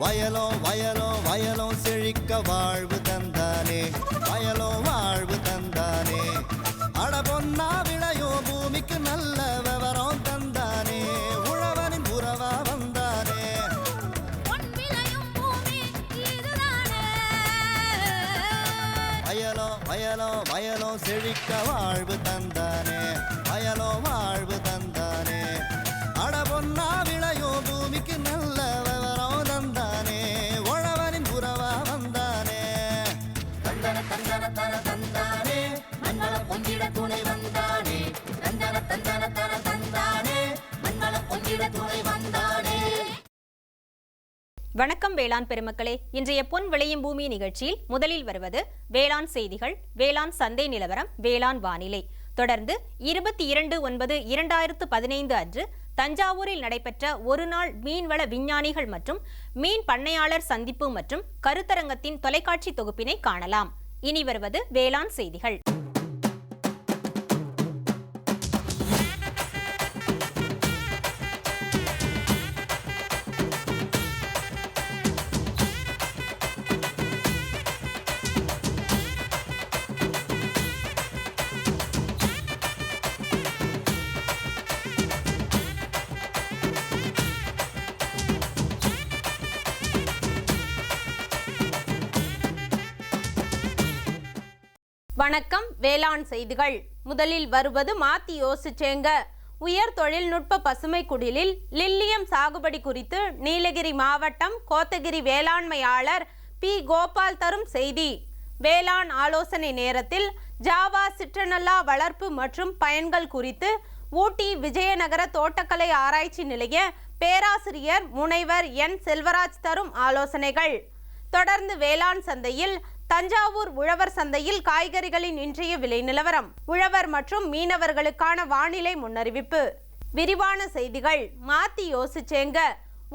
வயலோ வயலோ வயலோ செழிக்க வாழ்வு தந்தானே, வயலோ வாழ்வு தந்தானே. அட பொன்னா விளையோ பூமிக்கு நல்ல விவரம் தந்தானே, உழவனின் உறவா வந்தானே. வயலோ வயலோ வயலோ செழிக்க வாழ்வு தந்தானே, வயலோ வாழ்வு தந்தானே. அட பொன்னா விளையோ பூமிக்கு நல்ல விவரம் தந்தானே, உழவனின் உறவா வந்தானே. தந்தன தந்தன தன தந்தானே, மங்கள பொங்கிட துணை வந்தானே. தந்தன தந்தன தன தந்தானே, மங்கள பொங்கிட துணை வந்தானே. வணக்கம் வேளாண் பெருமக்களே. இன்றைய பொன் விளையும் பூமி நிகழ்ச்சியில் முதலில் வருவது வேளாண் செய்திகள், வேளாண் சந்தை நிலவரம், வேளாண் வானிலை. தொடர்ந்து 22/9/2015 அன்று தஞ்சாவூரில் நடைபெற்ற ஒருநாள் மீன்வள விஞ்ஞானிகள் மற்றும் மீன் பண்ணையாளர் சந்திப்பு மற்றும் கருத்தரங்கத்தின் தொலைக்காட்சி தொகுப்பினை காணலாம். இனி வருவது வேளாண் செய்திகள். வணக்கம். வேளாண் செய்திகள். முதலில் வருவது மாத்தி யோசிச்சேங்க. உயர் தொழில்நுட்ப பசுமை குடிலில் லில்லியம் சாகுபடி குறித்து நீலகிரி மாவட்டம் கோத்தகிரி வேளாண்மையாளர் பி கோபால் தரும் செய்தி. வேளாண் ஆலோசனை நேரத்தில் ஜாவா சிற்றனல்லா வளர்ப்பு மற்றும் பயன்கள் குறித்து ஊட்டி விஜயநகர தோட்டக்கலை ஆராய்ச்சி நிலைய பேராசிரியர் முனைவர் என் செல்வராஜ் தரும் ஆலோசனைகள். தொடர்ந்து வேளாண் சந்தையில் தஞ்சாவூர் உழவர் சந்தையில் காய்கறிகளின் இன்றைய விலை நிலவரம், உழவர் மற்றும் மீனவர்களுக்கான வானிலை முன்னறிவிப்பு. விரிவான செய்திகள். மாத்தி யோசிச்சேங்க.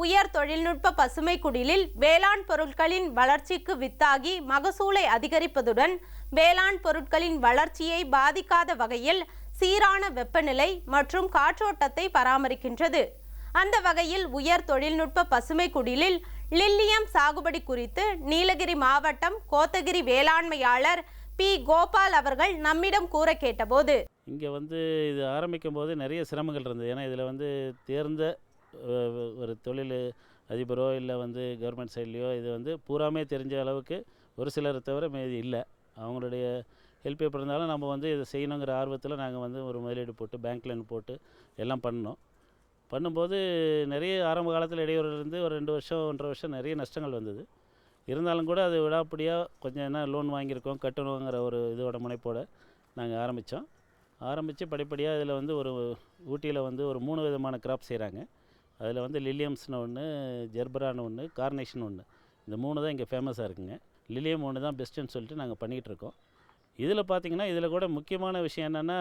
உயர் தொழில்நுட்ப பசுமை குடிலில் வேளாண் பொருட்களின் வளர்ச்சிக்கு வித்தாகி மகசூலை அதிகரிப்பதுடன் வேளாண் பொருட்களின் வளர்ச்சியை பாதிக்காத வகையில் சீரான வெப்பநிலை மற்றும் காற்றோட்டத்தை பராமரிக்கின்றது. அந்த வகையில் உயர் தொழில்நுட்ப பசுமை குடிலில் லில்லியம் சாகுபடி குறித்து நீலகிரி மாவட்டம் கோத்தகிரி வேளாண்மையாளர் பி கோபால் அவர்கள் நம்மிடம் கூற கேட்டபோது, இங்கே இது ஆரம்பிக்கும் போது நிறைய சிரமங்கள் இருந்தது. ஏன்னா இதில் தேர்ந்த ஒரு தொழில் அதிபரோ இல்லை கவர்மெண்ட் சைட்லேயோ இது பூராமே தெரிஞ்ச அளவுக்கு ஒரு சிலரை தவிர மீதி இல்லை. அவங்களுடைய ஹெல்ப் எப்படி இருந்தாலும் நம்ம இதை செய்யணுங்கிற ஆர்வத்தில் நாங்கள் ஒரு முதலீடு போட்டு பேங்க் லோன் போட்டு எல்லாம் பண்ணும்போது நிறைய ஆரம்ப காலத்தில் இடையூறுலேருந்து ஒரு 2 வருஷம் 1.5 வருஷம் நிறைய நஷ்டங்கள் வந்தது. இருந்தாலும் கூட அது விடாப்படியாக கொஞ்சம் என்ன லோன் வாங்கியிருக்கோம் கட்டணுங்கிற ஒரு இதோட முனைப்போடு நாங்கள் ஆரம்பித்து படிப்படியாக இதில் ஒரு ஊட்டியில் ஒரு 3 விதமான கிராப் செய்கிறாங்க. அதில் லில்லியம்ஸ்னு ஒன்று, ஜெர்பரான்னு ஒன்று, கார்னேஷன் ஒன்று. இந்த 3 தான் இங்கே ஃபேமஸாக இருக்குங்க. லில்லியம் ஒன்று தான் பெஸ்ட்டுன்னு சொல்லிட்டு நாங்கள் பண்ணிகிட்ருக்கோம். இதில் பார்த்திங்கன்னா இதில் கூட முக்கியமான விஷயம் என்னென்னா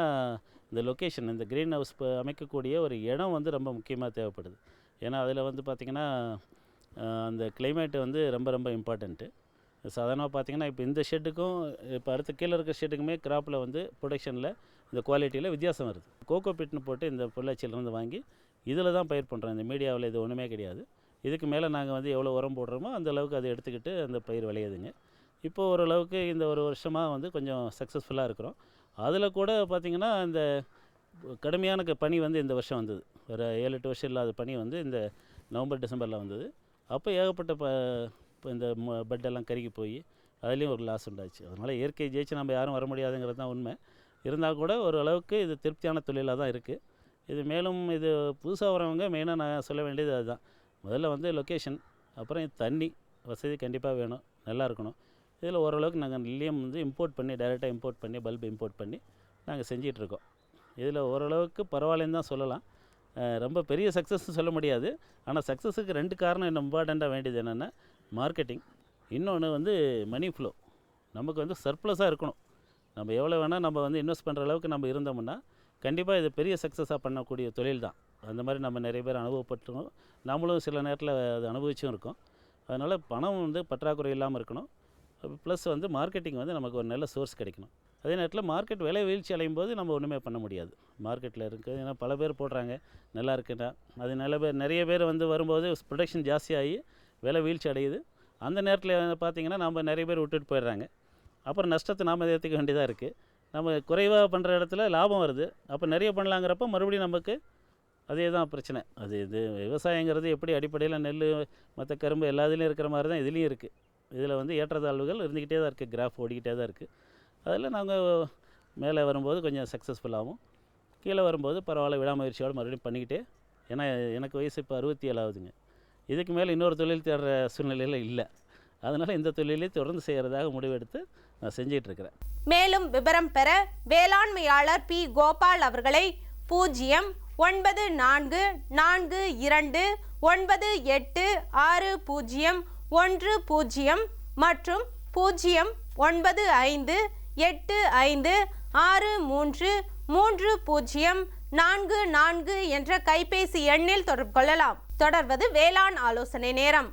இந்த லொக்கேஷன், இந்த க்ரீன் ஹவுஸ் அமைக்கக்கூடிய ஒரு இடம் ரொம்ப முக்கியமாக தேவைப்படுது. ஏன்னா அதில் பார்த்திங்கன்னா அந்த கிளைமேட்டு ரொம்ப ரொம்ப இம்பார்ட்டண்ட்டு. சாதாரணமாக பார்த்திங்கன்னா இப்போ இந்த ஷெட்டுக்கும் இப்போ அடுத்த கீழே இருக்கிற ஷெட்டுக்குமே கிராப்பில் ப்ரொடக்ஷனில் இந்த குவாலிட்டியில் வித்தியாசம் வருது. கோகோ பிட்னு போட்டு இந்த பொள்ளாச்சியிலேருந்து வாங்கி இதில் தான் பயிர் பண்ணுறோம். இந்த மீடியாவில் இது ஒன்றுமே கிடையாது. இதுக்கு மேலே நாங்கள் எவ்வளோ உரம் போடுறோமோ அந்த அளவுக்கு அதை எடுத்துக்கிட்டு அந்த பயிர் விளையுதுங்க. இப்போது ஓரளவுக்கு இந்த ஒரு வருஷமாக கொஞ்சம் சக்ஸஸ்ஃபுல்லாக இருக்கிறோம். அதில் கூட பார்த்திங்கன்னா இந்த கடுமையான பனி இந்த வருஷம் வந்தது. ஒரு 7-8 வருஷம் இல்லாத பனி இந்த நவம்பர் டிசம்பரில் வந்தது. அப்போ ஏகப்பட்ட இந்த பெட்டெல்லாம் கருகி போய் அதுலேயும் ஒரு லாஸ் உண்டாச்சு. அதனால் இயற்கை ஜெயிச்சு நம்ம யாரும் வர முடியாதுங்கிறது தான் உண்மை. இருந்தால் கூட ஓரளவுக்கு இது திருப்தியான தொழிலாக தான் இருக்குது. இது மேலும் இது புதுசாக வரவங்க மெயினாக நான் சொல்ல வேண்டியது அதுதான். முதல்ல லொக்கேஷன், அப்புறம் தண்ணி வசதி கண்டிப்பாக வேணும், நல்லா இருக்கணும். இதில் ஓரளவுக்கு நாங்கள் லில்லியம் இம்போர்ட் பண்ணி டைரெக்டாக இம்போர்ட் பண்ணி பல்ப் இம்போர்ட் பண்ணி நாங்கள் செஞ்சிகிட்ருக்கோம். இதில் ஓரளவுக்கு பரவாயில்லன்னு தான் சொல்லலாம். ரொம்ப பெரிய சக்ஸஸ்ன்னு சொல்ல முடியாது. ஆனால் சக்ஸஸுக்கு 2 காரணம் என்ன இம்பார்ட்டண்ட்டாக வேண்டியது என்னென்னா மார்க்கெட்டிங், இன்னொன்று மணி ஃப்ளோ. நமக்கு சர்ப்ளஸாக இருக்கணும். நம்ம எவ்வளோ வேணால் நம்ம இன்வெஸ்ட் பண்ணுற அளவுக்கு நம்ம இருந்தோம்னா கண்டிப்பாக இது பெரிய சக்ஸஸாக பண்ணக்கூடிய தொழில் தான். அந்த மாதிரி நம்ம நிறைய பேர் அனுபவப்பட்டுருக்கோம். நம்மளும் சில நேரத்தில் அது அனுபவிச்சும் இருக்கோம். அதனால் பணம் பற்றாக்குறை இல்லாமல் இருக்கணும். ப்ளஸ் மார்க்கெட்டிங் நமக்கு ஒரு நல்ல சோர்ஸ் கிடைக்கணும். அதே நேரத்தில் மார்க்கெட் விலை வீழ்ச்சி அடையும் போது நம்ம ஒன்றுமே பண்ண முடியாது. மார்க்கெட்டில் இருக்குது, ஏன்னா பல பேர் போடுறாங்க, நல்லா இருக்குன்னா அது நிறைய பேர் வரும்போது ப்ரொடக்ஷன் ஜாஸ்தியாகி விலை வீழ்ச்சி அடையுது. அந்த நேரத்தில் பார்த்திங்கன்னா நம்ம நிறைய பேர் விட்டுட்டு போயிடுறாங்க. அப்புறம் நஷ்டத்தை நாம் ஏற்றுக்க வேண்டியதாக இருக்குது. நம்ம குறைவாக பண்ணுற இடத்துல லாபம் வருது. அப்போ நிறைய பண்ணலாங்கிறப்ப மறுபடியும் நமக்கு அதே தான் பிரச்சனை. அது இது விவசாயங்கிறது எப்படி அடிப்படையில் நெல் மற்ற கரும்பு எல்லா இதுலேயும் இருக்கிற மாதிரி தான் இதுலேயும் இருக்குது. இதில் வந்து ஏற்றத்தாழ்வுகள் இருந்துக்கிட்டே தான் இருக்குது. கிராஃப் ஓடிக்கிட்டே தான் இருக்குது. அதில் நாங்கள் மேலே வரும்போது கொஞ்சம் சக்ஸஸ்ஃபுல்லாகவும், கீழே வரும்போது பரவாயில்ல விடாமுயற்சியோடு மறுபடியும் பண்ணிக்கிட்டே. ஏன்னா எனக்கு வயசு இப்போ 67 ஆகுதுங்க. இதுக்கு மேலே இன்னொரு தொழில் தேடுற சூழ்நிலையில் இல்லை. அதனால் இந்த தொழிலே தொடர்ந்து செய்கிறதாக முடிவெடுத்து நான் செஞ்சிகிட்ருக்கிறேன். மேலும் விவரம் பெற வேளாண்மையாளர் பி. கோபால் அவர்களை 09442986010 மற்றும் 09585633044 என்ற கைபேசி எண்ணில் தொடர்பு கொள்ளலாம். தொடர்வது வேளாண் ஆலோசனை நேரம்.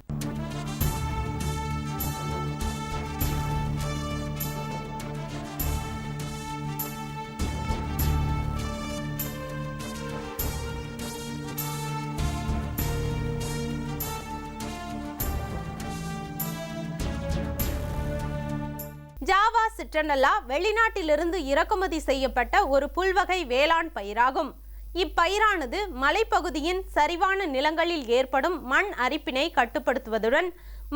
ஜாவா சிட்ரனல்லா வெளிநாட்டிலிருந்து இறக்குமதி செய்யப்பட்ட ஒரு புல்வகை வேளாண் பயிராகும். இப்பயிரானது மலைப்பகுதியின் சரிவான நிலங்களில் ஏற்படும் மண் அரிப்பினை கட்டுப்படுத்துவதுடன்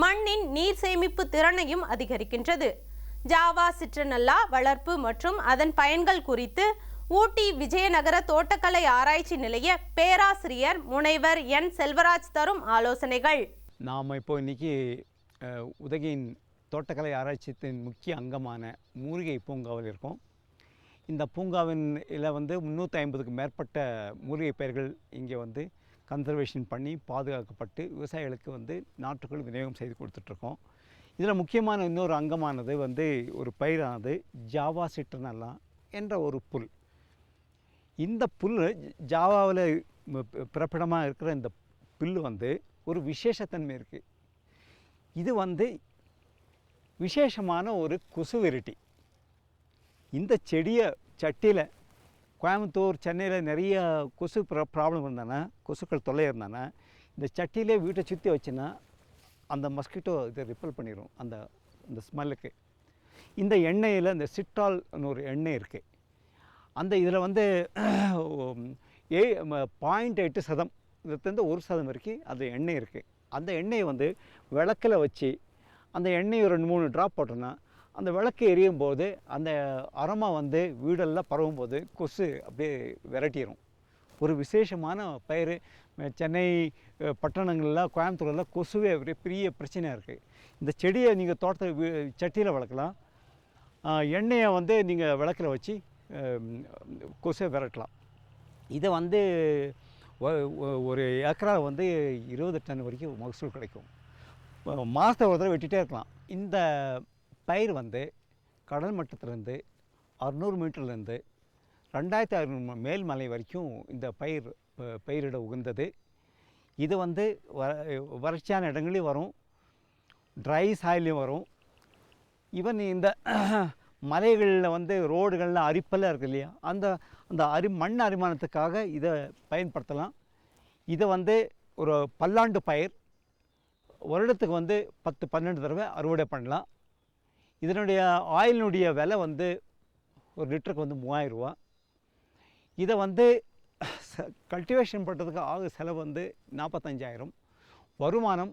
மண்ணின் நீர் சேமிப்பு திறனையும் அதிகரிக்கின்றது. ஜாவா சிட்ரனல்லா வளர்ப்பு மற்றும் அதன் பயன்கள் குறித்து ஊட்டி விஜயநகர தோட்டக்கலை ஆராய்ச்சி நிலைய பேராசிரியர் முனைவர் என். செல்வராஜ் தரும் ஆலோசனைகள். நாம் இப்போ இன்றைக்கி உதகையின் தோட்டக்கலை ஆராய்ச்சியின் முக்கிய அங்கமான மூலிகை பூங்காவில் இருக்கோம். இந்த பூங்காவின் வந்து 350க்கு மேற்பட்ட மூலிகை பயிர்கள் இங்கே வந்து கன்சர்வேஷன் பண்ணி பாதுகாக்கப்பட்டு விவசாயிகளுக்கு வந்து நாற்றுக்கள் விநியோகம் செய்து கொடுத்துட்ருக்கோம். இதில் முக்கியமான இன்னொரு அங்கமானது வந்து ஒரு பயிரானது ஜாவா சிட்ரனல்லா என்ற ஒரு புல். இந்த புல் ஜாவாவில் பிறப்பிடமாக இருக்கிற இந்த புல் வந்து ஒரு விசேஷத்தன்மை இருக்குது. இது வந்து விசேஷமான ஒரு கொசு விரட்டி. இந்த செடியை சட்டியில் கோயம்புத்தூர் சென்னையில் நிறைய கொசு ப்ராப்ளம் இருந்தானா, கொசுக்கள் தொல்லை இருந்தானா, இந்த சட்டியிலே வீட்டை சுற்றி வச்சுன்னா அந்த மஸ்கிட்டோ இதை ரிப்பல் பண்ணிடும் அந்த ஸ்மெல்லுக்கு. இந்த எண்ணெயில் இந்த சிட்டால்னு ஒரு எண்ணெய் இருக்குது. அந்த இதில் வந்து 0.8% இதுலேருந்து 1% வரைக்கும் அது எண்ணெய் இருக்குது. அந்த எண்ணெயை வந்து விளக்கில் வச்சு அந்த எண்ணெய் ஒரு 2-3 ட்ராப் போட்டோன்னா அந்த விளக்கு எரியும் போது அந்த அரோமா வந்து வீடெல்லாம் பரவும் போது கொசு அப்படியே விரட்டிடும். ஒரு விசேஷமான பயிர். சென்னை பட்டணங்களில் கோயம்புத்தூரில் கொசுவே ஒரு பெரிய பிரச்சனையாக இருக்குது. இந்த செடியை நீங்கள் தோட்டத்தில் சட்டியில் வளர்க்கலாம். எண்ணெயை வந்து நீங்கள் விளக்கில் வச்சு கொசுவை விரட்டலாம். இதை வந்து ஒரு ஏக்கரா வந்து 20 டன் வரைக்கும் மகசூல் கிடைக்கும். மாதத்தை ஒரு தடவை வெட்டிகிட்டே இருக்கலாம். இந்த பயிர் வந்து கடல் மட்டத்திலேருந்து 600 மீட்டர்லேருந்து 2500 மேல்மலை வரைக்கும் இந்த பயிரிட உகந்தது. இது வந்து வறட்சியான இடங்களையும் வரும், ட்ரை சாயிலையும் வரும். ஈவன் இந்த மலைகளில் வந்து ரோடுகளில் அரிப்பெல்லாம் இருக்குது இல்லையா, அந்த மண் அரிமானத்துக்காக இதை பயன்படுத்தலாம். இதை வந்து ஒரு பல்லாண்டு பயிர். வருடத்துக்கு வந்து 10-12 தடவை அறுவடை பண்ணலாம். இதனுடைய ஆயிலினுடைய விலை வந்து ஒரு லிட்டருக்கு வந்து 3000 ரூபா. இதை வந்து கல்டிவேஷன் பண்ணுறதுக்கு ஆகு செலவு வந்து 45,000. வருமானம்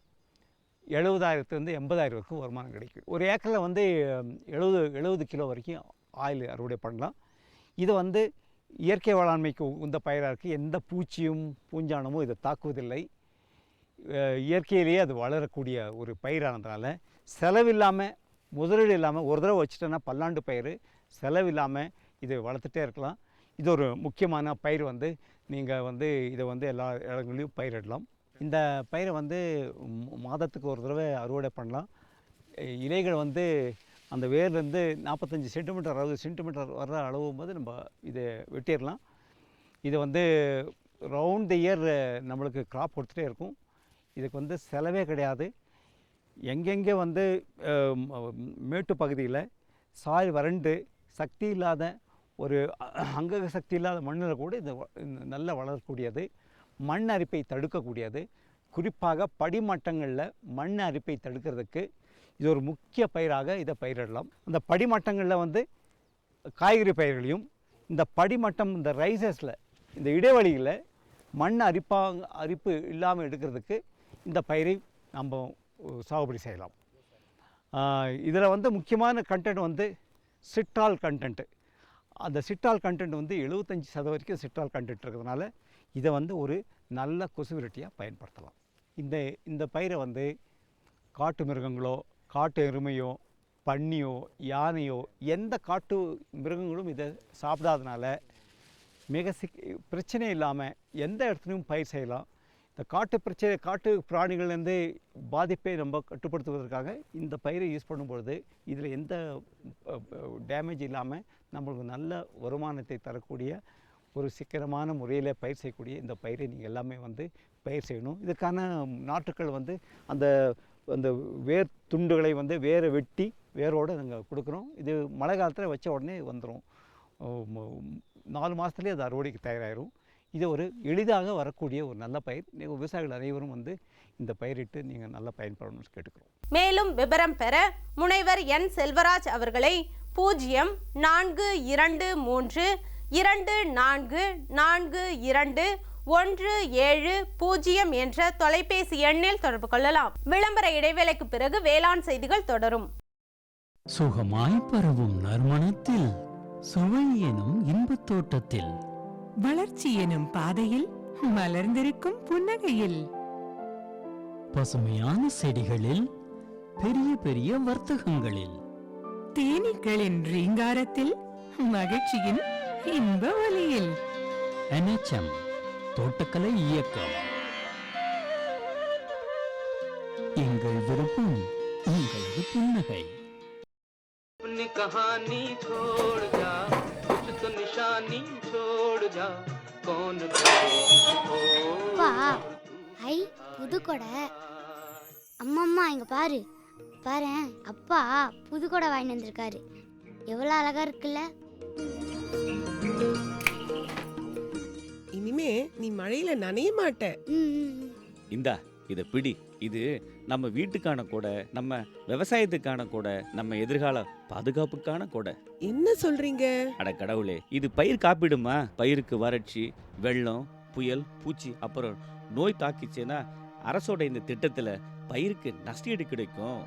70,000 80,000 வரைக்கும் வருமானம் கிடைக்கும். ஒரு ஏக்கரில் வந்து 70 கிலோ வரைக்கும் ஆயில் அறுவடை பண்ணலாம். இது வந்து இயற்கை வேளாண்மைக்கு இந்த பயிராக இருக்குது. எந்த பூச்சியும் பூஞ்சானமும் இதை தாக்குவதில்லை. இயற்கையிலேயே அது வளரக்கூடிய ஒரு பயிரானதுனால செலவில்லாமல், முதலீடு இல்லாமல், ஒரு தடவை வச்சுட்டோன்னா பல்லாண்டு பயிர், செலவில்லாமல் இதை வளர்த்துட்டே இருக்கலாம். இது ஒரு முக்கியமான பயிர். வந்து நீங்கள் வந்து இதை வந்து எல்லா இடங்களையும் பயிரிடலாம். இந்த பயிரை வந்து மாதத்துக்கு ஒரு தடவை அறுவடை பண்ணலாம். இலைகள் வந்து அந்த வேர்லேருந்து 45 சென்டிமீட்டர் 60 சென்டிமீட்டர் வர்ற அளவும் போது நம்ம இதை வெட்டிடலாம். இது வந்து ரவுண்ட் த இயர் நம்மளுக்கு கிராப் கொடுத்துட்டே இருக்கும். இதுக்கு வந்து செலவே கிடையாது. எங்கெங்கே வந்து மேட்டு பகுதியில் சாய் வறண்டு சக்தி இல்லாத ஒரு அங்கக சக்தி இல்லாத மண்ணில் கூட இது நல்லா வளரக்கூடியது. மண் அரிப்பை தடுக்கக்கூடியது. குறிப்பாக படிமட்டங்களில் மண் அரிப்பை தடுக்கிறதுக்கு இது ஒரு முக்கிய பயிராக இதை பயிரிடலாம். அந்த படிமட்டங்களில் வந்து காய்கறி பயிர்களையும், இந்த படிமட்டம் இந்த ரைசஸில் இந்த இடைவெளியில் மண் அரிப்பு இல்லாமல் எடுக்கிறதுக்கு இந்த பயிரை நம்ம சாகுபடி செய்யலாம். இதில் வந்து முக்கியமான கண்டென்ட் வந்து சிட்ரால் கண்டென்ட்டு. அந்த சிட்ரால் கண்டென்ட் வந்து 75% வரைக்கும் சிட்ரால் கண்டென்ட் இருக்கிறதுனால இதை வந்து ஒரு நல்ல கொசு விரட்டியாக பயன்படுத்தலாம். இந்த பயிரை வந்து காட்டு மிருகங்களோ, காட்டு எருமையோ, பன்னியோ, யானையோ, எந்த காட்டு மிருகங்களும் இதை சாப்பிடாதனால மிக பிரச்சனை இல்லாமல் எந்த இடத்துலையும் பயிர் செய்யலாம். இந்த காட்டு பிராணிகள்லேருந்து பாதிப்பை நம்ம கட்டுப்படுத்துவதற்காக இந்த பயிரை யூஸ் பண்ணும்பொழுது இதில் எந்த டேமேஜ் இல்லாமல் நம்மளுக்கு நல்ல வருமானத்தை தரக்கூடிய ஒரு சிக்கனமான முறையில் பயிர் செய்யக்கூடிய இந்த பயிரை நீங்கள் எல்லாமே வந்து பயிர் செய்யணும். இதுக்கான நாற்றுக்கள் வந்து அந்த வேர் துண்டுகளை வந்து வேரை வெட்டி வேரோடு நாங்கள் கொடுக்குறோம். இது மழை காலத்தில் வச்ச உடனே வந்துடும். 4 மாதத்துலேயே அது அறுவடைக்கு தயாராகிடும். இது ஒரு எளிதாக வரக்கூடிய ஒரு நல்ல பயிர். விவசாயிகள் அனைவரும் வந்து இந்த பயிரிட்டு நீங்கள் நல்லா பயன்படணும்னு கேட்டுக்கிறோம். மேலும் விவரம் பெற முனைவர் என் செல்வராஜ் அவர்களை 0442421710 என்ற தொலைபேசி எண்ணில் தொடர்பு கொள்ளலாம். விளம்பர இடைவேளைக்கு பிறகு வேளாண் செய்திகள் தொடரும். சுகமாய் பரவும் நறுமணத்தில், சுவை எனும் இன்பத் தோட்டத்தில், வளர்ச்சி எனும் பாதையில், மலர்ந்திருக்கும் புன்னகையில், பசுமையான செடிகளில், பெரிய பெரிய வர்த்தகங்களில், தேனீக்களின் ரீங்காரத்தில், மகிழ்ச்சியின் இன்ப ஒலியில். NHM தோட்டக்கலை இயக்கம். எங்கள் விருப்பம் உங்களது புன்னகை. कहानी छोड़ जा, कुछ तो निशानी छोड़ जा, कौन அப்பா, ஐ புதுக்கொடை. அம்மா இங்க பாரு அப்பா புதுக்கொடை வாங்கி வந்திருக்காரு. எவ்வளவு அழகா இருக்குல்ல. இனிமே நீ மழையில நனைய மாட்ட. இந்தா இத பிடி. இது நம்ம வீட்டுக்கான கொடை, நம்ம விவசாயத்துக்கான கொடை, நம்ம எதிர்கால பாதுகாப்புக்கான கொடை. என்ன சொல்றீங்க? அட கடவுளே, இது பயிர் காப்பீடுமா? பயிருக்கு வறட்சி, வெள்ளம், புயல், பூச்சி அப்புறம் நோய் தாக்கிச்சுன்னா அரசோட இந்த திட்டத்துல பயிருக்கு நஷ்டஈடு கிடைக்கும்.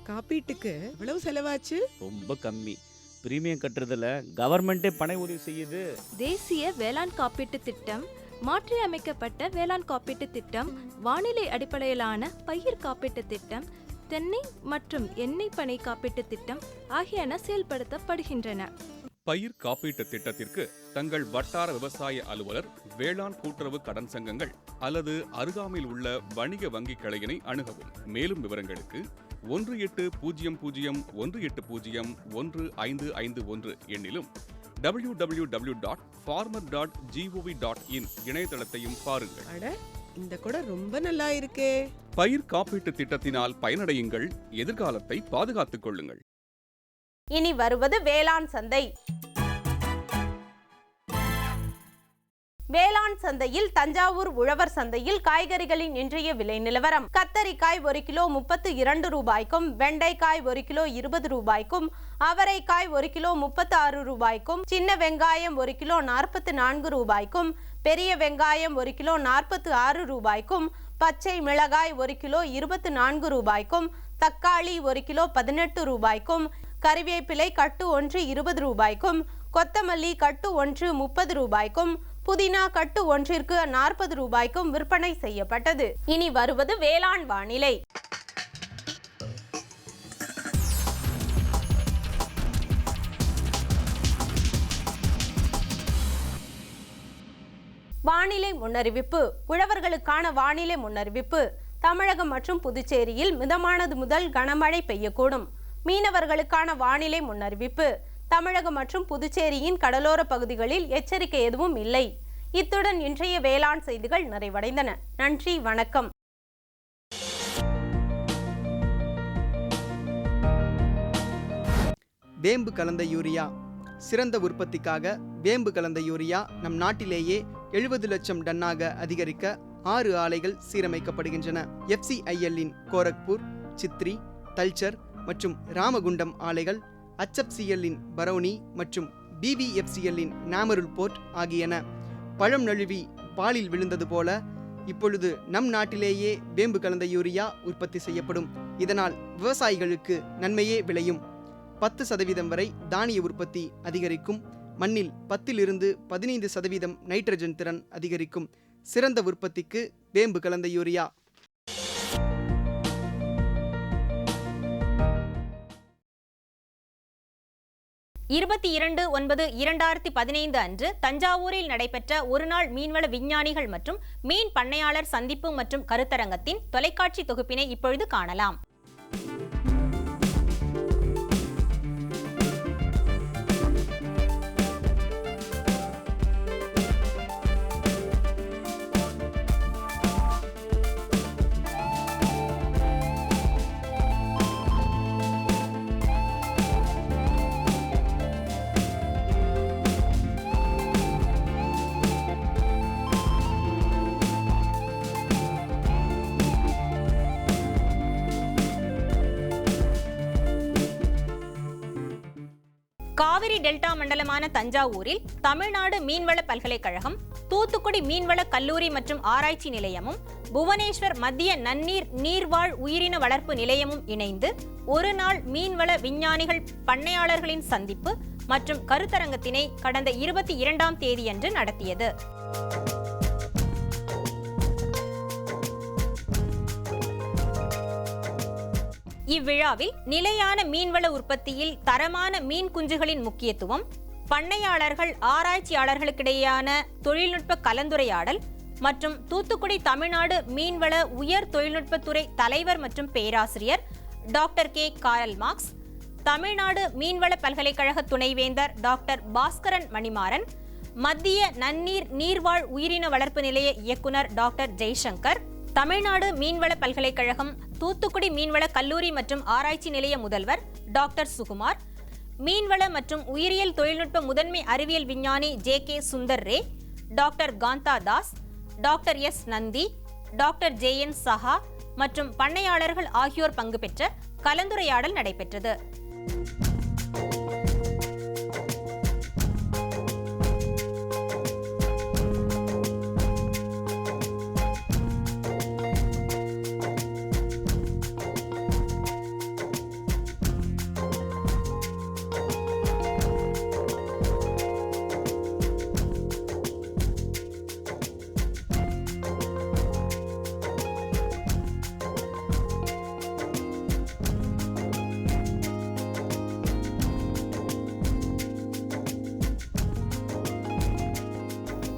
காப்பீட்டுக்கு எவ்வளவு செலவாச்சு? ரொம்ப கம்மி. பிரீமியம் கட்டுறதுல கவர்மெண்டே பண உதவி செய்யுது. தேசிய வேளாண் காப்பீட்டு திட்டம், மாற்றி அமைக்கப்பட்ட வேளாண் காப்பீட்டு திட்டம், வானிலை அடிப்படையிலான பயிர் காப்பீட்டு திட்டம், தென்னை மற்றும் எண்ணெய் பனை காப்பீட்டு திட்டம் ஆகியன செயல்படுத்தப்படுகின்றன. பயிர் காப்பீட்டு திட்டத்திற்கு தங்கள் வட்டார விவசாய அலுவலர், வேளாண் கூட்டுறவு கடன் சங்கங்கள் அல்லது அருகாமையில் உள்ள வணிக வங்கி கிளையினை அணுகவும். மேலும் விவரங்களுக்கு 1801801551 எண்ணிலும் www.farmer.gov.in இணையதளத்தையும் பாருங்கள். அட, இந்த கூட ரொம்ப நல்லா இருக்கே. பயிர் காப்பீட்டு திட்டத்தினால் பயனடையுங்கள், எதிர்காலத்தை பாதுகாத்துக் கொள்ளுங்கள். இனி வருவது வேளாண் சந்தை. வேளாண் சந்தையில் தஞ்சாவூர் உழவர் சந்தையில் காய்கறிகளின் இன்றைய விலை நிலவரம். கத்தரிக்காய் 1 கிலோ 32 ரூபாய்க்கும், வெண்டைக்காய் 1 கிலோ 20 ரூபாய்க்கும், அவரைக்காய் 1 கிலோ 36 ரூபாய்க்கும், சின்ன வெங்காயம் 1 கிலோ 44 ரூபாய்க்கும், பெரிய வெங்காயம் 1 கிலோ 46 ரூபாய்க்கும், பச்சை மிளகாய் 1 கிலோ 24 ரூபாய்க்கும், தக்காளி 1 கிலோ 18 ரூபாய்க்கும், கறிவேப்பிலை கட்டு 1 20 ரூபாய்க்கும், கொத்தமல்லி கட்டு 1 30 ரூபாய்க்கும், புதினா கட்டு 1ற்கு 40 ரூபாய்க்கும் விற்பனை செய்யப்பட்டது. இனி வருவது வேளாண் வானிலை. வானிலை முன்னறிவிப்பு. உழவர்களுக்கான வானிலை முன்னறிவிப்பு. தமிழகம் மற்றும் புதுச்சேரியில் மிதமானது முதல் கனமழை பெய்யக்கூடும். மீனவர்களுக்கான வானிலை முன்னறிவிப்பு. தமிழகம் மற்றும் புதுச்சேரியின் கடலோர பகுதிகளில் எச்சரிக்கை எதுவும் இல்லை. இத்துடன் இன்றைய வேளாண் செய்திகள் நிறைவடைந்தன. நன்றி, வணக்கம். வேம்பு கலந்த யூரியா. சிறந்த உற்பத்திக்காக வேம்பு கலந்த யூரியா நம் நாட்டிலேயே 70 லட்சம் டன்னாக அதிகரிக்க 6 ஆலைகள் சீரமைக்கப்படுகின்றன. FCIL-இன் கோரக்பூர், சித்ரி, தல்சர் மற்றும் ராமகுண்டம் ஆலைகள், HFCL-இன் பரௌனி மற்றும் BBFCL-இன் நாமருல் போர்ட் ஆகியன. பழம் நழுவி பாலில் விழுந்தது போல இப்பொழுது நம் நாட்டிலேயே வேம்பு கலந்த யூரியா உற்பத்தி செய்யப்படும். இதனால் விவசாயிகளுக்கு நன்மையே விளையும். 10% வரை தானிய உற்பத்தி அதிகரிக்கும். மண்ணில் 10-15% நைட்ரஜன் திறன் அதிகரிக்கும். சிறந்த உற்பத்திக்கு வேம்பு கலந்த யூரியா. இருபத்தி 2/9/2015 அன்று தஞ்சாவூரில் நடைபெற்ற ஒருநாள் மீன்வள விஞ்ஞானிகள் மற்றும் மீன் பண்ணையாளர் சந்திப்பு மற்றும் கருத்தரங்கத்தின் தொலைக்காட்சி தொகுப்பினை இப்பொழுது காணலாம். காவிரி டெல்டா மண்டலமான தஞ்சாவூரில் தமிழ்நாடு மீன்வள பல்கலைக்கழகம், தூத்துக்குடி மீன்வள கல்லூரி மற்றும் ஆராய்ச்சி நிலையமும், புவனேஸ்வர் மத்திய நன்னீர் நீர்வாழ் உயிரின வளர்ப்பு நிலையமும் இணைந்து ஒரு நாள் மீன்வள விஞ்ஞானிகள் பண்ணையாளர்களின் சந்திப்பு மற்றும் கருத்தரங்கத்தினை கடந்த 22ஆம் தேதியன்று நடத்தியது. இவ்விழாவில் நிலையான மீன்வள உற்பத்தியில் தரமான மீன் குஞ்சுகளின் முக்கியத்துவம், பண்ணையாளர்கள் ஆராய்ச்சியாளர்களுக்கிடையேயான தொழில்நுட்ப கலந்துரையாடல் மற்றும் தூத்துக்குடி தமிழ்நாடு மீன்வள உயர் தொழில்நுட்பத்துறை தலைவர் மற்றும் பேராசிரியர் doctor K. Karl Marx, Tamil Nadu மீன்வள பல்கலைக்கழக துணைவேந்தர் டாக்டர் பாஸ்கரன் மணிமாறன், மத்திய நன்னீர் நீர்வாழ் உயிரின வளர்ப்பு நிலைய இயக்குனர் டாக்டர் ஜெய்சங்கர், தமிழ்நாடு மீன்வள பல்கலைக்கழகம், தூத்துக்குடி மீன்வள கல்லூரி மற்றும் ஆராய்ச்சி நிலைய முதல்வர் டாக்டர் சுகுமார், மீன்வள மற்றும் உயிரியல் தொழில்நுட்ப முதன்மை அறிவியல் விஞ்ஞானி JK Sundar Ray, doctor Kanta Das, doctor S Nandi, doctor JN Saha மற்றும் பண்ணையாளர்கள் ஆகியோர் பங்கு பெற்ற கலந்துரையாடல் நடைபெற்றது.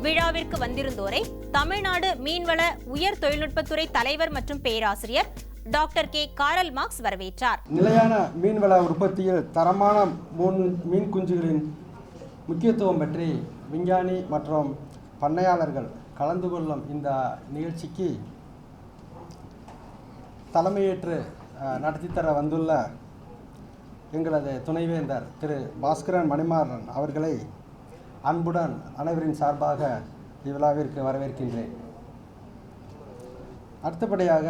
விழாவிற்கு வந்திருந்தோரை தமிழ்நாடு மீன்வள உயர் தொழில்நுட்பத்துறை தலைவர் மற்றும் பேராசிரியர் டாக்டர் கே. காரல் மார்க்ஸ் வரவேற்றார். நிலையான மீன்வள உற்பத்தியில் தரமான மீன் குஞ்சுகளின் முக்கியத்துவம் பற்றி விஞ்ஞானி மற்றும் பண்ணையாளர்கள் கலந்து கொள்ளும் இந்த நிகழ்ச்சிக்கு தலைமையேற்று நடத்தித்தர வந்துள்ள எங்களது துணைவேந்தர் திரு பாஸ்கரன் மணிமாறன் அவர்களை அன்புடன் அனைவரின் சார்பாக இவ்விழாவிற்கு வரவேற்கின்றேன். அடுத்தபடியாக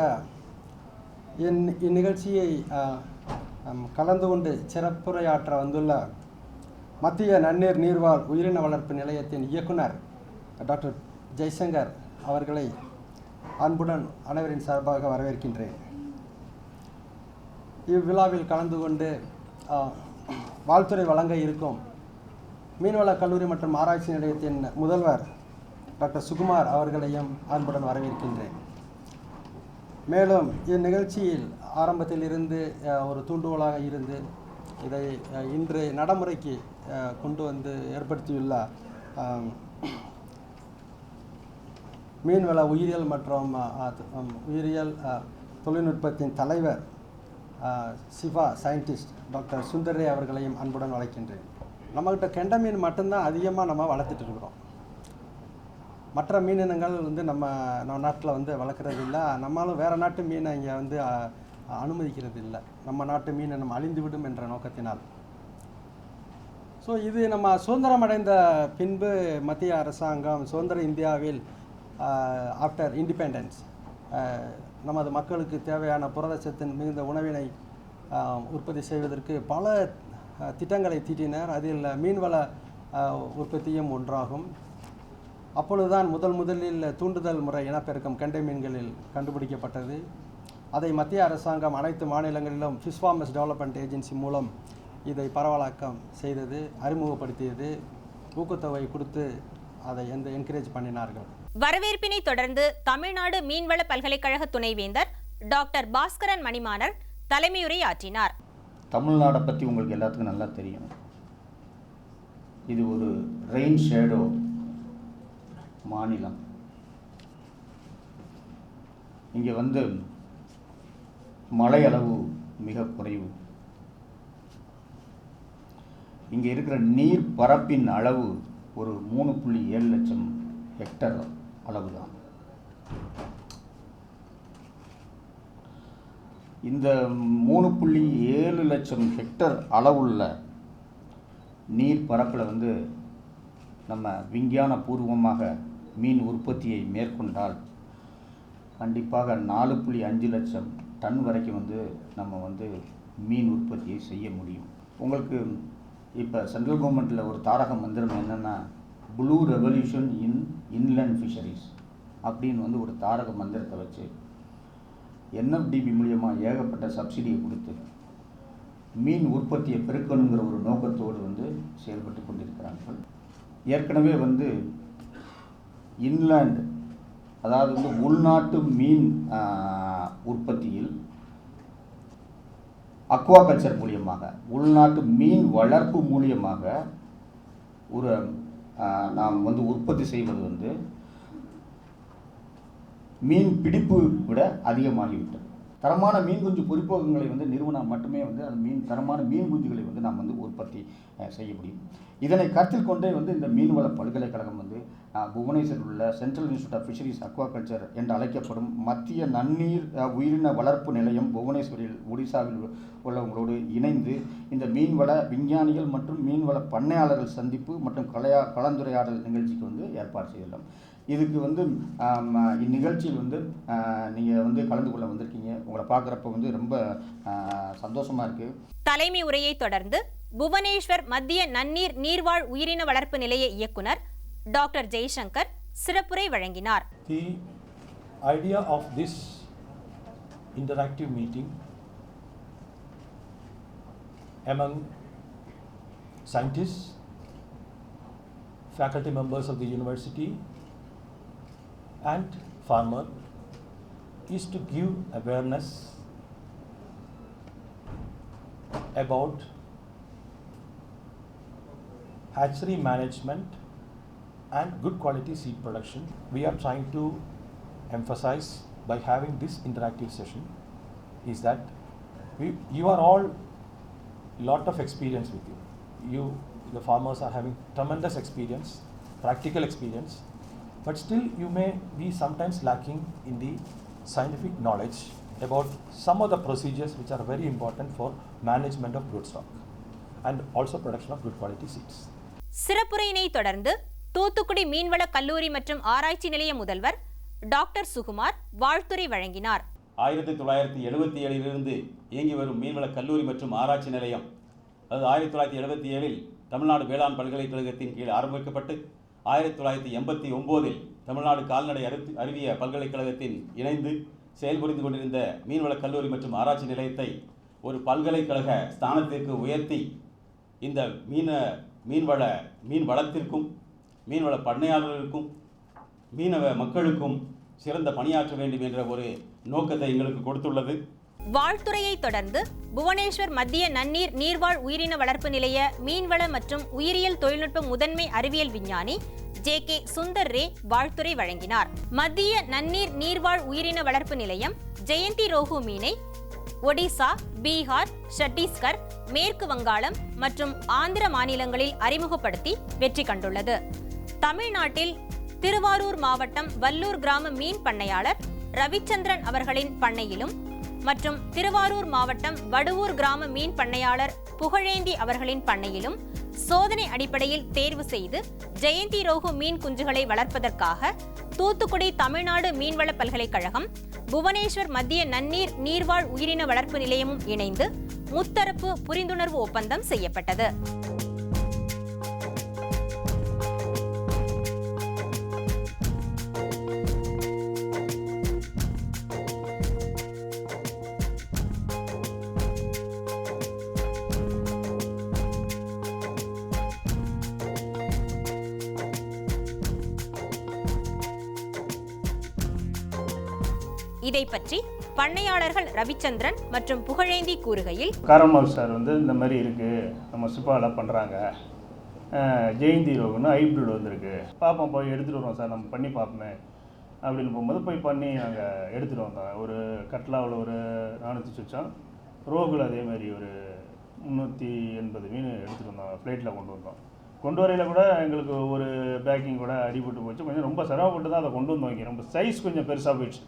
இந்நிகழ்ச்சியை கலந்து கொண்டு சிறப்புரையாற்ற வந்துள்ள மத்திய நன்னீர் நீர்வாழ் உயிரின வளர்ப்பு நிலையத்தின் இயக்குனர் டாக்டர் ஜெய்சங்கர் அவர்களை அன்புடன் அனைவரின் சார்பாக வரவேற்கின்றேன். இவ்விழாவில் கலந்து கொண்டு வாழ்த்துறை வழங்க இருக்கும் மீன்வள கல்லூரி மற்றும் ஆராய்ச்சி நிலையத்தின் முதல்வர் டாக்டர் சுகுமார் அவர்களையும் அன்புடன் வரவேற்கின்றேன். மேலும் இந்நிகழ்ச்சியில் ஆரம்பத்தில் இருந்து ஒரு தூண்டுகோலாக இருந்து இதை இன்று நடைமுறைக்கு கொண்டு வந்து ஏற்படுத்தியுள்ள மீன்வள உயிரியல் மற்றும் உயிரியல் தொழில்நுட்பத்தின் தலைவர் சிவா சயின்டிஸ்ட் டாக்டர் சுந்தரே அவர்களையும் அன்புடன் வளர்க்கின்றேன். நம்மகிட்ட கெண்டை மீன் மட்டும்தான் அதிகமாக நம்ம வளர்த்துட்டு இருக்கிறோம். மற்ற மீனினங்கள் வந்து நம்ம நாட்டில் வந்து வளர்க்குறது இல்லை. நம்மளும் வேறு நாட்டு மீனை இங்கே வந்து அனுமதிக்கிறது இல்லை. நம்ம நாட்டு மீனை நம்ம அழிந்துவிடும் என்ற நோக்கத்தினால் ஸோ இது நம்ம சுதந்திரம் அடைந்த பின்பு மத்திய அரசாங்கம் சுதந்திர இந்தியாவில் ஆஃப்டர் இண்டிபெண்டன்ஸ் நமது மக்களுக்கு தேவையான புரதச்சத்தின் மிகுந்த உணவினை உற்பத்தி செய்வதற்கு பல திட்டங்களை தீட்டினர். அதில் மீன்வள உற்பத்தியும் ஒன்றாகும். அப்பொழுதுதான் முதலில் தூண்டுதல் முறை இனப்பெருக்கம் கெண்டை மீன்களில் கண்டுபிடிக்கப்பட்டது. அதை மத்திய அரசாங்கம் அனைத்து மாநிலங்களிலும் ஃபிஷ் ஃபார்மர்ஸ் டெவலப்மெண்ட் ஏஜென்சி மூலம் இதை பரவலாக்கம் செய்தது, அறிமுகப்படுத்தியது, ஊக்கத்தொகை கொடுத்து அதை என்கரேஜ் பண்ணினார்கள். வரவேற்பினை தொடர்ந்து தமிழ்நாடு மீன்வள பல்கலைக்கழக துணைவேந்தர் டாக்டர் பாஸ்கரன் மணிமாறன் தலைமையுரை ஆற்றினார். தமிழ்நாடை பற்றி உங்களுக்கு எல்லாத்துக்கும் நல்லா தெரியும். இது ஒரு ரெயின் ஷேடோ மாநிலம். இங்கே வந்து மழை அளவு மிக குறைவு. இங்கே இருக்கிற நீர் பரப்பின் அளவு ஒரு 3.7 லட்சம் ஹெக்டர் அளவு தான். இந்த 3.7 லட்சம் ஹெக்டர் அளவுள்ள நீர் பரப்பில் வந்து நம்ம விஞ்ஞான பூர்வமாக மீன் உற்பத்தியை மேற்கொண்டால் கண்டிப்பாக 4.5 லட்சம் டன் வரைக்கும் வந்து நம்ம வந்து மீன் உற்பத்தியை செய்ய முடியும். உங்களுக்கு இப்போ சென்ட்ரல் கவர்மெண்ட்டில் ஒரு தாரக மந்திரம் என்னென்னா ப்ளூ ரெவல்யூஷன் இன் இன்லேண்ட் ஃபிஷரிஸ் அப்படின்னு வந்து ஒரு தாரக மந்திரத்தை வச்சு என்எஃப்டிபி மூலியமாக ஏகப்பட்ட சப்சிடியை கொடுத்து மீன் உற்பத்தியை பெருக்கணுங்கிற ஒரு நோக்கத்தோடு வந்து செயல்பட்டு கொண்டிருக்கிறார்கள். ஏற்கனவே வந்து இன்லேண்ட் அதாவது வந்து உள்நாட்டு மீன் உற்பத்தியில் அக்வாகல்ச்சர் மூலியமாக உள்நாட்டு மீன் வளர்ப்பு மூலியமாக ஒரு நாம் வந்து உற்பத்தி செய்வது வந்து மீன் பிடிப்பு விட அதிகமாகிவிட்டது. தரமான மீன் குஞ்சு பொறிப்பகங்களை வந்து நிறுவனம் மட்டுமே வந்து அந்த தரமான மீன் குஞ்சுகளை வந்து நாம் வந்து உற்பத்தி செய்ய முடியும். இதனை கருத்தில் கொண்டே வந்து இந்த மீன்வள பல்கலைக்கழகம் வந்து புவனேஸ்வரில் உள்ள central institute of fisheries aquaculture என்று அழைக்கப்படும் மத்திய நன்னீர் உயிரின வளர்ப்பு நிலையம் புவனேஸ்வரில் ஒடிசாவில் உள்ளவங்களோடு இணைந்து இந்த மீன்வள விஞ்ஞானிகள் மற்றும் மீன்வள பண்ணையாளர்கள் சந்திப்பு மற்றும் கலந்துரையாடல் நிகழ்ச்சிக்கு வந்து ஏற்பாடு செய்துள்ளோம். இதுக்கு வந்து இந்நிகழ்ச்சியில் வந்து நீங்கள் வந்து கலந்து கொள்ள வந்திருக்கீங்க. உங்களை பார்க்குறப்ப வந்து ரொம்ப சந்தோஷமாக இருக்குது. தலைமை உரையை தொடர்ந்து புவனேஸ்வர் மத்திய நன்னீர் நீர்வாழ் உயிரின வளர்ப்பு நிலைய இயக்குனர் டாக்டர் ஜெய்சங்கர் சிறப்புரை வழங்கினார். The idea of this interactive meeting among scientists, faculty members of the university and farmer is to give awareness about hatchery management and good quality seed production. We are trying to emphasize by having this interactive session is that you are all lot of experience with you. The farmers are having tremendous experience, practical experience, but still you may be sometimes lacking in the scientific knowledge about some of the procedures which are very important for management of broodstock and also production of good quality seeds. சிறப்புரையினை தொடர்ந்து தூத்துக்குடி மீன்வள கல்லூரி மற்றும் ஆராய்ச்சி நிலைய முதல்வர் doctor Sukumar வாழ்த்துரை வழங்கினார். 1977 இயங்கி வரும் மீன்வள கல்லூரி மற்றும் ஆராய்ச்சி நிலையம் அதாவது 1977 தமிழ்நாடு வேளாண் பல்கலைக்கழகத்தின் கீழ் ஆரம்பிக்கப்பட்டு 1989 தமிழ்நாடு கால்நடை அறிவிய பல்கலைக்கழகத்தின் இணைந்து செயல்புரிந்து கொண்டிருந்த மீன்வள கல்லூரி மற்றும் ஆராய்ச்சி நிலையத்தை ஒரு பல்கலைக்கழக ஸ்தானத்திற்கு உயர்த்தி இந்த மீன் வளத்திற்கும் மீன்வள பண்ணையாளர்களுக்கும் மீனவ மக்களுக்கும் சிறந்த பணியாற்ற வேண்டும் என்ற ஒரு நோக்கத்தை எங்களுக்கு கொடுத்துள்ளது. வாழ்த்துரையை தொடர்ந்து புவனேஸ்வர் மத்திய நன்னீர் நீர்வாழ் உயிரின வளர்ப்பு நிலைய மீன்வள மற்றும் உயிரியல் தொழில்நுட்ப முதன்மை அறிவியல் விஞ்ஞானி JK சுந்தர் ரே வாழ்த்துரை வழங்கினார். மத்திய நன்னீர் நீர்வாழ் உயிரின வளர்ப்பு நிலையம் ஜெயந்தி ரோஹு மீனை ஒடிசா, பீகார், சத்தீஸ்கர், மேற்கு வங்காளம் மற்றும் ஆந்திர மாநிலங்களில் அறிமுகப்படுத்தி வெற்றி கண்டுள்ளது. தமிழ்நாட்டில் திருவாரூர் மாவட்டம் வல்லூர் கிராம மீன் பண்ணையாளர் ரவிச்சந்திரன் அவர்களின் பண்ணையிலும் மற்றும் திருவாரூர் மாவட்டம் வடுவூர் கிராம மீன் பண்ணையாளர் புகழேந்தி அவர்களின் பண்ணையிலும் சோதனை அடிப்படையில் தேர்வு செய்து ஜெயந்தி ரோகு மீன் குஞ்சுகளை வளர்ப்பதற்காக தூத்துக்குடி தமிழ்நாடு மீன்வள பல்கலைக்கழகம், புவனேஸ்வர் மத்திய நன்னீர் நீர்வாழ் உயிரின வளர்ப்பு நிலையமும் இணைந்து முத்தரப்பு புரிந்துணர்வு ஒப்பந்தம் செய்யப்பட்டது. இதை பற்றி பண்ணையாளர்கள் ரவிச்சந்திரன் மற்றும் புகழேந்தி கூறுகையில், காரமாவு சார் வந்து இந்த மாதிரி இருக்குது, நம்ம சிப்பாவில் பண்ணுறாங்க, ஜெயந்தி ரோகுன்னு ஹைப்ரிட் வந்திருக்கு, பார்ப்போம் போய் எடுத்துகிட்டு வருவோம் சார், நம்ம பண்ணி பார்ப்போமே அப்படின்னு போகும்போது போய் பண்ணி நாங்கள் எடுத்துகிட்டு வந்தோம். ஒரு கட்லாவில் ஒரு 400 சுச்சம், ரோகுல அதேமாதிரி ஒரு 380 மீன் எடுத்துகிட்டு வந்தோம். ஃப்ளைட்டில் கொண்டு வரையில் கூட எங்களுக்கு ஒரு பேக்கிங் கூட அடிபட்டு போச்சு. கொஞ்சம் ரொம்ப சிரமப்பட்டு தான் அதை கொண்டு வந்து வைக்க, ரொம்ப சைஸ் கொஞ்சம் பெருசாக போயிடுச்சு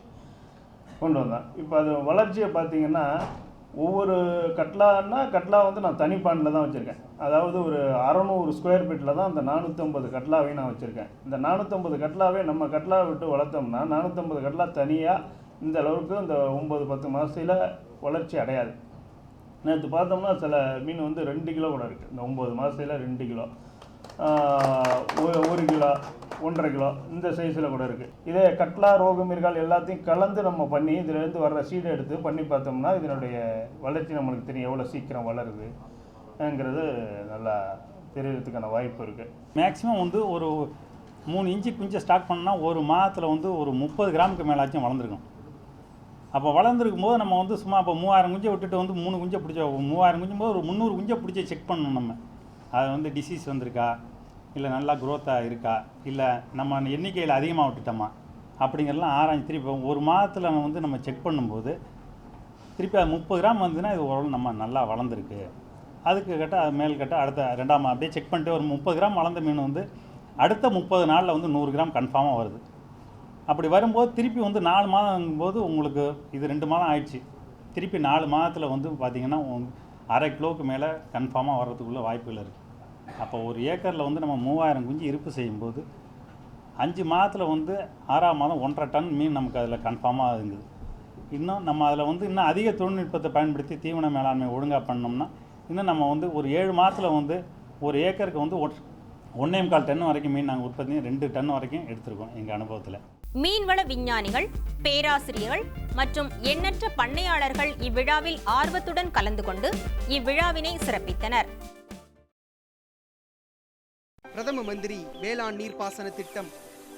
கொண்டு வந்தேன். இப்போ அது வளர்ச்சியை பார்த்தீங்கன்னா ஒவ்வொரு கட்லா வந்து நான் தனிப்பாண்டில் தான் வச்சுருக்கேன். அதாவது ஒரு 600 ஸ்கொயர் ஃபீட்டில் தான் அந்த 450 கட்லாவையும் நான் வச்சுருக்கேன். இந்த 450 கட்லாவே நம்ம கட்லாவை விட்டு வளர்த்தோம்னா 450 கட்லா தனியாக இந்த அளவுக்கு இந்த 9-10 மாதத்தில் வளர்ச்சி அடையாது. நேற்று பார்த்தோம்னா சில மீன் வந்து 2 கிலோ கூட இருக்குது. இந்த 9 மாதத்தில் 2 கிலோ, 1 கிலோ, 1.5 கிலோ இந்த சைஸில் கூட இருக்குது. இதே கட்லா, ரோகு, மிர்கால் எல்லாத்தையும் கலந்து நம்ம பண்ணி இதிலேருந்து வர்ற சீடை எடுத்து பண்ணி பார்த்தோம்னா இதனுடைய வளர்ச்சி நம்மளுக்கு தெரியும், எவ்வளோ சீக்கிரம் வளருதுங்கிறது நல்லா தெரியறதுக்கான வாய்ப்பு இருக்குது. மேக்ஸிமம் வந்து ஒரு 3 இன்ச்சு குஞ்சை ஸ்டார்ட் பண்ணால் ஒரு மாதத்தில் வந்து ஒரு 30 கிராமுக்கு மேலாச்சும் வளர்ந்துருக்கும். அப்போ வளர்ந்துருக்கும் போது நம்ம வந்து சும்மா இப்போ 3000 குஞ்சை விட்டுட்டு வந்து 3 குஞ்சை பிடிச்ச 3000 குஞ்சும் போது ஒரு 300 குஞ்சை பிடிச்சி செக் பண்ணணும். நம்ம அது வந்து டிசீஸ் வந்திருக்கா, இல்லை நல்லா குரோத்தாக இருக்கா, இல்லை நம்ம எண்ணிக்கையில் அதிகமாக விட்டுட்டோமா அப்படிங்கிறலாம் ஆராய்ச்சி திருப்பி ஒரு மாதத்தில் வந்து நம்ம செக் பண்ணும்போது திருப்பி அது 30 கிராம் வந்ததுன்னா இது ஓரளவு நம்ம நல்லா வளர்ந்துருக்கு. அதுக்கு அது மேல் அடுத்த 2ஆம் அப்படியே செக் பண்ணிட்டு ஒரு 30 கிராம் வளர்ந்த மீன் வந்து அடுத்த 30 நாளில் வந்து 100 கிராம் கன்ஃபார்மாக வருது. அப்படி வரும்போது திருப்பி வந்து 4 மாதங்கும்போது உங்களுக்கு இது 2 மாதம் ஆயிடுச்சு, திருப்பி 4 மாதத்தில் வந்து பார்த்திங்கன்னா 1/2 கிலோவுக்கு மேலே கன்ஃபார்மாக வர்றதுக்குள்ள வாய்ப்புகள் இருக்குது. அப்போ ஒரு ஏக்கரில் வந்து நம்ம 3000 குஞ்சு இருப்பு செய்யும்போது 5 மாதத்தில் வந்து 6ஆம் மாதம் 1.5 டன் மீன் நமக்கு அதில் கன்ஃபார்மாக ஆகுது. இன்னும் நம்ம அதில் வந்து இன்னும் அதிக தொழில்நுட்பத்தை பயன்படுத்தி தீவன மேலாண்மை ஒழுங்காக பண்ணோம்னா இன்னும் நம்ம வந்து ஒரு 7 மாதத்தில் வந்து ஒரு ஏக்கருக்கு வந்து 1.25 டன் வரைக்கும் மீன் நாங்கள் உற்பத்தி 2 டன் வரைக்கும் எடுத்திருக்கோம் எங்கள் அனுபவத்தில். மீன்வள விஞ்ஞானிகள், பேராசிரியர்கள் மற்றும் எண்ணற்ற பண்ணையாளர்கள் இவ்விழாவில் ஆர்வத்துடன் கலந்து கொண்டு இவ்விழாவினை சிறப்பித்தனர். பிரதம மந்திரி வேளாண் நீர்ப்பாசன திட்டம்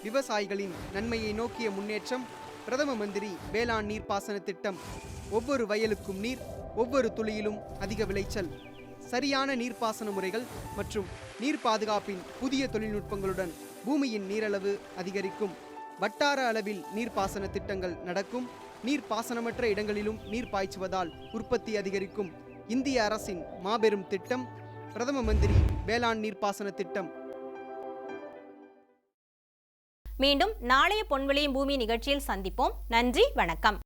விவசாயிகளின் நன்மையை நோக்கிய முன்னேற்றம். பிரதம மந்திரி வேளாண் நீர்ப்பாசன திட்டம் ஒவ்வொரு வயலுக்கும் நீர், ஒவ்வொரு துளியிலும் அதிக விளைச்சல். சரியான நீர்ப்பாசன முறைகள் மற்றும் நீர் பாதுகாப்பின் புதிய தொழில்நுட்பங்களுடன் பூமியின் நீரளவு அதிகரிக்கும். வட்டார அளவில் நீர்ப்பாசன திட்டங்கள் நடக்கும். நீர்ப்பாசனமற்ற இடங்களிலும் நீர் பாய்ச்சுவதால் உற்பத்தி அதிகரிக்கும். இந்திய அரசின் மாபெரும் திட்டம் பிரதம மந்திரி வேளாண் நீர்ப்பாசன திட்டம். மீண்டும் நாளைய பொன்விளையும் பூமி நிகழ்ச்சியில் சந்திப்போம். நன்றி, வணக்கம்.